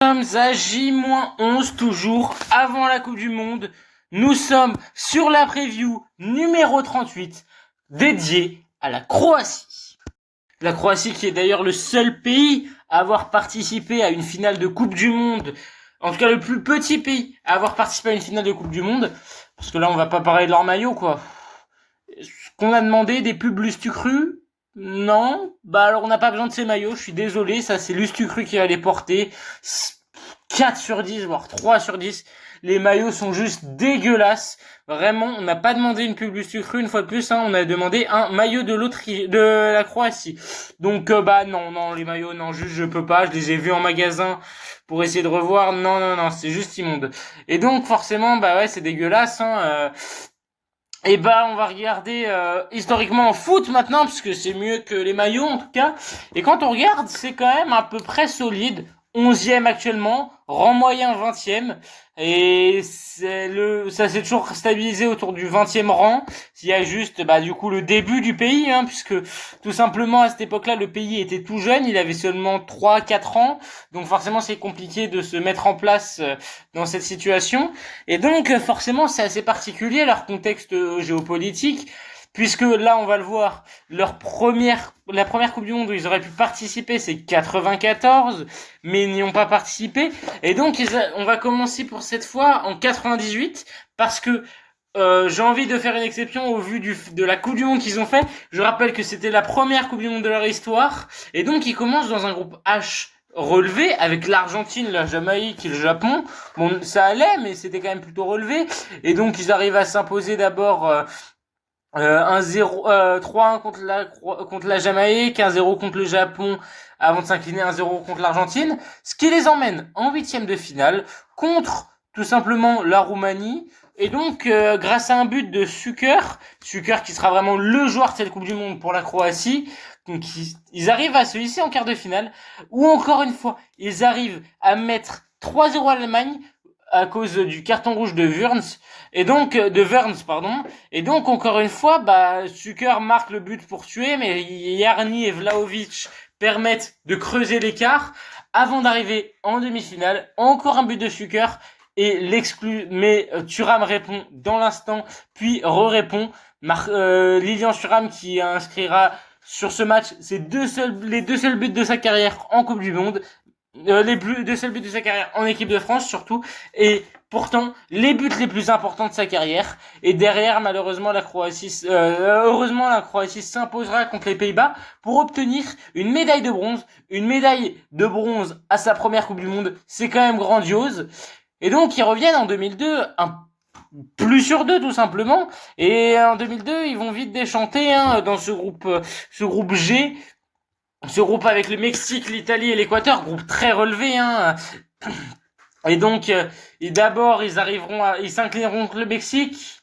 Nous sommes à J-11 toujours, avant la Coupe du Monde. Nous sommes sur la preview numéro 38, dédiée à la Croatie. La Croatie qui est d'ailleurs le seul pays à avoir participé à une finale de Coupe du Monde. En tout cas, le plus petit pays à avoir participé à une finale de Coupe du Monde. Parce que là, on va pas parler de leur maillot, quoi. Ce qu'on a demandé, des pubs Lustucru? Non. Bah alors, on n'a pas besoin de ces maillots, je suis désolé. Ça, c'est Lustucru qui va les porter. 4 sur 10, voire 3 sur 10. Les maillots sont juste dégueulasses. Vraiment, on n'a pas demandé une pub Lustucru une fois de plus, hein. On a demandé un maillot de la Croatie. Donc, non, les maillots, non, juste, je peux pas. Je les ai vus en magasin pour essayer de revoir. Non, c'est juste immonde. Et donc, forcément, c'est dégueulasse, hein. On va regarder historiquement en foot maintenant, puisque c'est mieux que les maillots en tout cas. Et quand on regarde, c'est quand même à peu près solide. 11e actuellement, rang moyen 20e, et ça s'est toujours stabilisé autour du 20e rang. Il y a juste du coup le début du pays, hein, puisque tout simplement à cette époque-là le pays était tout jeune, il avait seulement 3-4 ans, donc forcément c'est compliqué de se mettre en place dans cette situation, et donc forcément c'est assez particulier leur contexte géopolitique. Puisque là, on va le voir, la première Coupe du Monde où ils auraient pu participer, c'est 94, mais ils n'y ont pas participé. Et donc, on va commencer pour cette fois en 98, parce que j'ai envie de faire une exception au vu de la Coupe du Monde qu'ils ont fait. Je rappelle que c'était la première Coupe du Monde de leur histoire, et donc ils commencent dans un groupe H relevé avec l'Argentine, la Jamaïque et le Japon. Bon, ça allait, mais c'était quand même plutôt relevé. Et donc, ils arrivent à s'imposer d'abord 3-1 contre la Jamaïque, 1-0 contre le Japon avant de s'incliner 1-0 contre l'Argentine, ce qui les emmène en huitième de finale contre tout simplement la Roumanie. Et donc grâce à un but de Šuker qui sera vraiment le joueur de cette Coupe du Monde pour la Croatie, donc ils arrivent à se hisser en quart de finale, où encore une fois ils arrivent à mettre 3-0 à l'Allemagne à cause du carton rouge de Wurns, et donc et donc encore une fois Šuker marque le but pour tuer, mais Jarni et Vlahovic permettent de creuser l'écart avant d'arriver en demi-finale. Encore un but de Šuker et l'exclut, mais Thuram répond dans l'instant, puis re-répond. Lilian Thuram qui inscrira sur ce match les deux seuls buts de sa carrière en Coupe du Monde. Les deux seuls buts de sa carrière en équipe de France surtout, et pourtant les buts les plus importants de sa carrière. Et derrière, malheureusement, heureusement la Croatie s'imposera contre les Pays-Bas pour obtenir une médaille de bronze à sa première Coupe du Monde. C'est quand même grandiose. Et donc ils reviennent en 2002 plus sur deux tout simplement, et en 2002 ils vont vite déchanter, hein, dans ce groupe G. Ce groupe avec le Mexique, l'Italie et l'Équateur, groupe très relevé, hein. Et donc, d'abord, ils s'inclineront contre le Mexique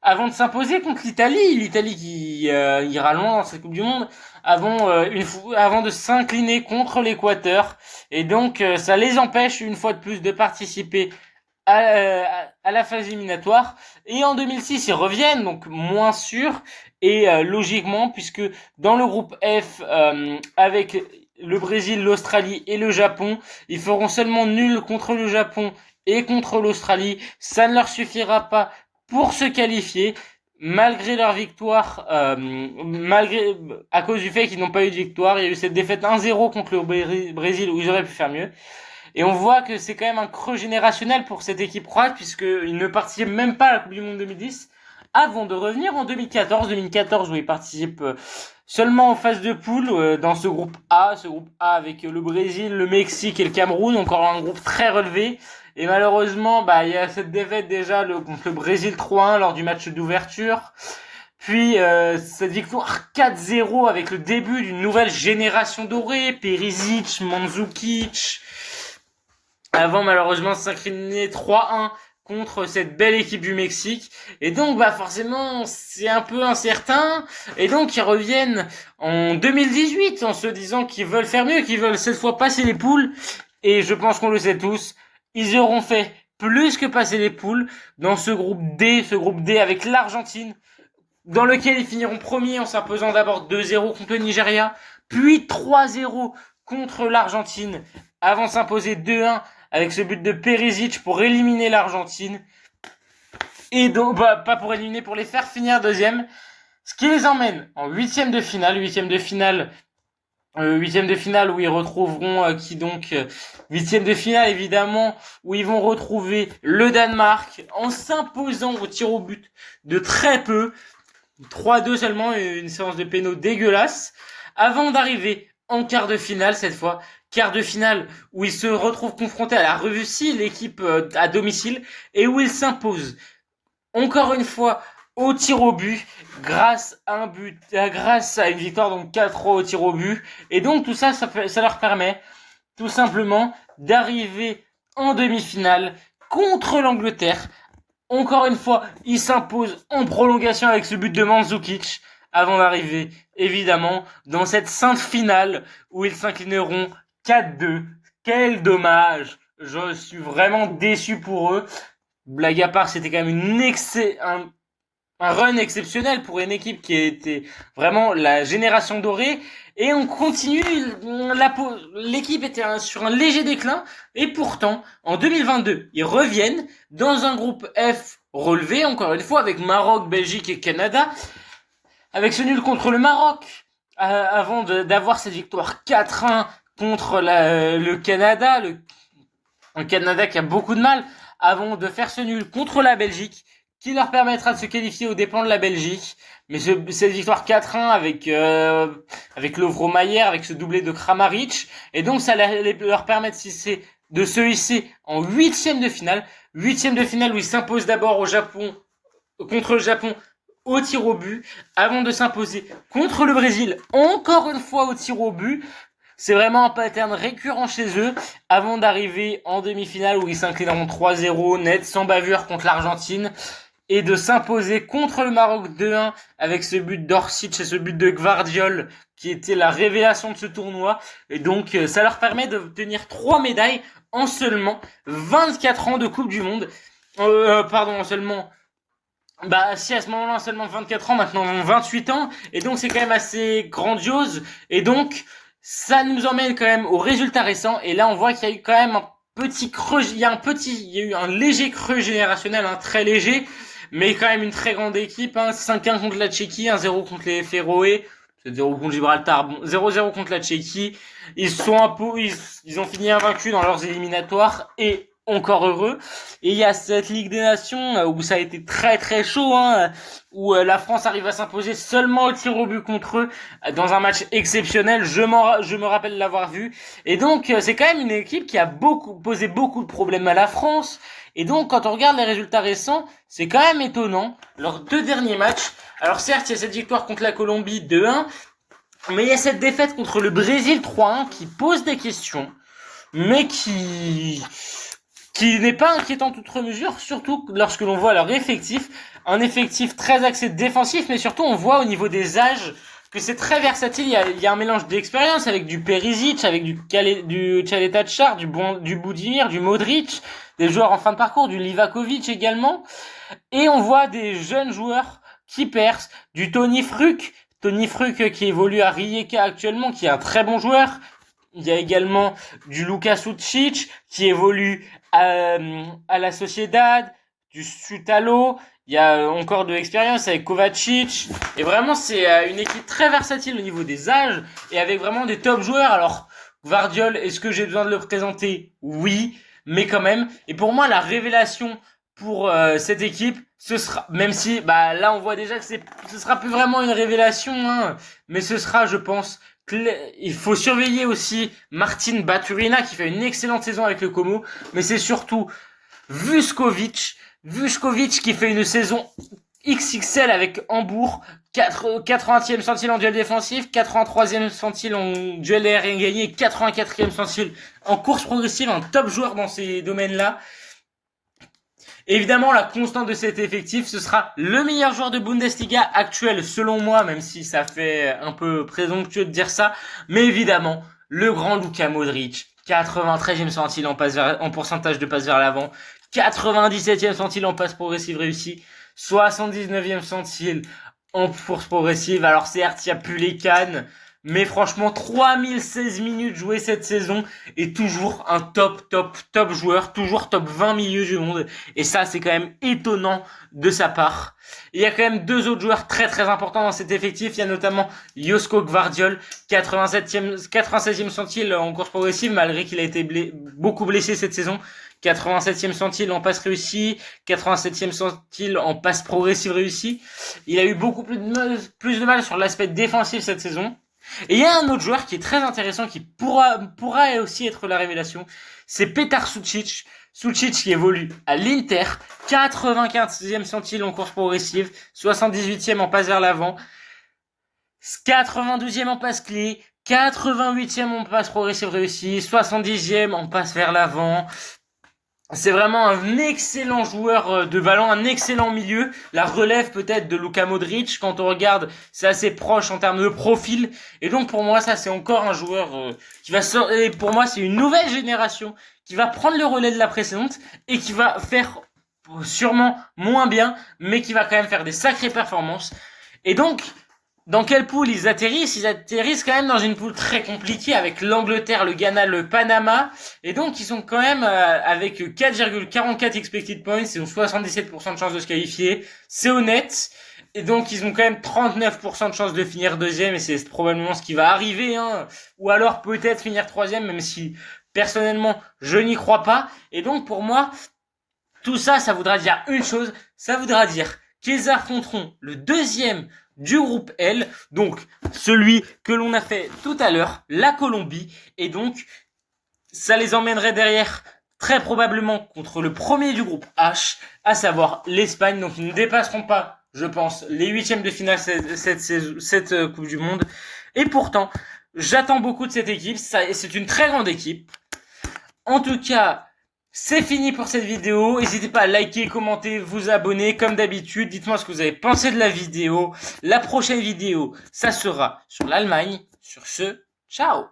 avant de s'imposer contre l'Italie. L'Italie qui ira loin dans cette Coupe du Monde avant de s'incliner contre l'Équateur. Et donc, ça les empêche une fois de plus de participer à la phase éliminatoire. Et en 2006 ils reviennent, donc moins sûr, et logiquement, puisque dans le groupe F avec le Brésil, l'Australie et le Japon, ils feront seulement nul contre le Japon et contre l'Australie. Ça ne leur suffira pas pour se qualifier malgré leur victoire, à cause du fait qu'ils n'ont pas eu de victoire. Il y a eu cette défaite 1-0 contre le Brésil où ils auraient pu faire mieux. Et on voit que c'est quand même un creux générationnel pour cette équipe croate, puisqu'ils ne participent même pas à la Coupe du Monde 2010, avant de revenir en 2014 où ils participent seulement en phase de poule, dans ce groupe A avec le Brésil, le Mexique et le Cameroun, encore un groupe très relevé. Et malheureusement, il y a cette défaite déjà contre le Brésil 3-1 lors du match d'ouverture. Puis cette victoire 4-0 avec le début d'une nouvelle génération dorée, Perisic, Mandzukic, avant malheureusement de s'incliner 3-1 contre cette belle équipe du Mexique. Et donc forcément c'est un peu incertain, et donc ils reviennent en 2018 en se disant qu'ils veulent faire mieux, qu'ils veulent cette fois passer les poules. Et je pense qu'on le sait tous, ils auront fait plus que passer les poules dans ce groupe D avec l'Argentine, dans lequel ils finiront premiers en s'imposant d'abord 2-0 contre le Nigeria, puis 3-0 contre l'Argentine avant de s'imposer 2-1 avec ce but de Perisic pour éliminer l'Argentine. Et donc, pas pour éliminer, pour les faire finir deuxième. Ce qui les emmène en huitième de finale où ils retrouveront huitième de finale évidemment, où ils vont retrouver le Danemark en s'imposant au tir au but de très peu, 3-2 seulement, une séance de pénaux dégueulasse, avant d'arriver en quart de finale cette fois. Quart de finale où ils se retrouvent confrontés à la Russie, l'équipe à domicile, et où ils s'imposent encore une fois au tir au but, grâce à une victoire donc 4-3 au tir au but. Et donc tout ça, ça leur permet tout simplement d'arriver en demi-finale contre l'Angleterre. Encore une fois, ils s'imposent en prolongation avec ce but de Mandzukic, avant d'arriver évidemment dans cette sainte finale où ils s'inclineront 4-2. Quel dommage! Je suis vraiment déçu pour eux. Blague à part, c'était quand même un run exceptionnel pour une équipe qui était vraiment la génération dorée. Et on continue, l'équipe était sur un léger déclin. Et pourtant, en 2022, ils reviennent dans un groupe F relevé, encore une fois, avec Maroc, Belgique et Canada. Avec ce nul contre le Maroc, avant d'avoir cette victoire 4-1 contre le Canada, un Canada qui a beaucoup de mal, avant de faire ce nul contre la Belgique, qui leur permettra de se qualifier aux dépens de la Belgique. Mais cette victoire 4-1 avec Lovro Mayer, avec ce doublé de Kramaric, et donc ça leur permet de se hisser en huitième de finale où ils s'imposent d'abord contre le Japon au tir au but, avant de s'imposer contre le Brésil, encore une fois au tir au but. C'est vraiment un pattern récurrent chez eux, avant d'arriver en demi-finale où ils s'inclineront 3-0 net, sans bavure contre l'Argentine, et de s'imposer contre le Maroc 2-1 avec ce but d'Orsic et ce but de Gvardiol qui était la révélation de ce tournoi. Et donc ça leur permet d'obtenir 3 médailles en seulement 24 ans de Coupe du Monde. En seulement... à ce moment-là, seulement 24 ans, maintenant 28 ans. Et donc c'est quand même assez grandiose. Et donc ça nous emmène quand même aux résultats récents. Et là on voit qu'il y a eu quand même un petit creux, il y a eu un léger creux générationnel, très léger, mais quand même une très grande équipe, 5-1 contre la Tchéquie, 1-0 contre les Féroé, 0 contre Gibraltar, 0-0 contre la Tchéquie. Ils ont fini invaincus dans leurs éliminatoires, et encore heureux. Et il y a cette Ligue des Nations où ça a été très très chaud, où la France arrive à s'imposer seulement au tir au but contre eux dans un match exceptionnel. Je me rappelle l'avoir vu. Et donc c'est quand même une équipe qui a posé beaucoup de problèmes à la France. Et donc quand on regarde les résultats récents, c'est quand même étonnant. Leurs 2 derniers matchs, alors certes il y a cette victoire contre la Colombie 2-1, mais il y a cette défaite contre le Brésil 3-1 qui pose des questions, mais qui n'est pas inquiétant outre mesure, surtout lorsque l'on voit leur effectif, un effectif très axé défensif, mais surtout on voit au niveau des âges que c'est très versatile. Il y a un mélange d'expérience avec du Perisic, avec du Caleta-Car, du Budimir, du Modric, des joueurs en fin de parcours, du Livakovic également, et on voit des jeunes joueurs qui percent, du Tony Fruc qui évolue à Rijeka actuellement, qui est un très bon joueur. Il y a également du Luka Sucic qui évolue à la Sociedad, du Sutalo. Il y a encore de l'expérience avec Kovacic. Et vraiment, c'est une équipe très versatile au niveau des âges et avec vraiment des top joueurs. Alors, Gvardiol, est-ce que j'ai besoin de le présenter? Oui, mais quand même. Et pour moi, la révélation pour cette équipe, ce sera, même si là on voit déjà que ce sera plus vraiment une révélation, mais ce sera, je pense, il faut surveiller aussi Martin Baturina qui fait une excellente saison avec le Como, mais c'est surtout Vuskovic qui fait une saison XXL avec Hambourg, 80e centile en duel défensif, 83e centile en duel aérien gagné, 84e centile en course progressive, un top joueur dans ces domaines-là. Évidemment, la constante de cet effectif, ce sera le meilleur joueur de Bundesliga actuel, selon moi, même si ça fait un peu présomptueux de dire ça. Mais évidemment, le grand Luka Modric, 93e centile en pourcentage de passe vers l'avant, 97e centile en passe progressive réussie, 79e centile en course progressive. Alors certes, il n'y a plus les cannes, Mais franchement, 3016 minutes jouées cette saison et toujours un top joueur, toujours top 20 milieu du monde. Et ça, c'est quand même étonnant de sa part. Il y a quand même deux autres joueurs très importants dans cet effectif. Il y a notamment Josko Gvardiol, 96e centile en course progressive, malgré qu'il a été beaucoup blessé cette saison. 87e centile en passe réussie, 87e centile en passe progressive réussie. Il a eu beaucoup plus de mal sur l'aspect défensif cette saison. Et il y a un autre joueur qui est très intéressant, qui pourra aussi être la révélation. C'est Petar Sucic. Sucic qui évolue à l'Inter, 95e centile en course progressive, 78e en passe vers l'avant, 92e en passe clé, 88e en passe progressive réussie, 70e en passe vers l'avant. C'est vraiment un excellent joueur de ballon, un excellent milieu. La relève peut-être de Luka Modric, quand on regarde, c'est assez proche en termes de profil. Et donc pour moi, ça c'est encore un joueur qui va sortir. Et pour moi, c'est une nouvelle génération qui va prendre le relais de la précédente et qui va faire sûrement moins bien, mais qui va quand même faire des sacrées performances. Et donc, dans quelle poule ils atterrissent? Ils atterrissent quand même dans une poule très compliquée avec l'Angleterre, le Ghana, le Panama. Et donc, ils sont quand même avec 4,44 expected points. Ils ont 77% de chances de se qualifier. C'est honnête. Et donc, ils ont quand même 39% de chances de finir deuxième. Et c'est probablement ce qui va arriver, hein. Ou alors, peut-être finir troisième, même si, personnellement, je n'y crois pas. Et donc, pour moi, tout ça, ça voudra dire une chose. Ça voudra dire qu'ils affronteront le deuxième du groupe L, donc celui que l'on a fait tout à l'heure, la Colombie, et donc ça les emmènerait derrière très probablement contre le premier du groupe H, à savoir l'Espagne. Donc ils ne dépasseront pas, je pense, les huitièmes de finale cette Coupe du Monde. Et pourtant, j'attends beaucoup de cette équipe. C'est une très grande équipe. En tout cas, c'est fini pour cette vidéo. N'hésitez pas à liker, commenter, vous abonner comme d'habitude. Dites-moi ce que vous avez pensé de la vidéo. La prochaine vidéo, ça sera sur l'Allemagne. Sur ce, ciao!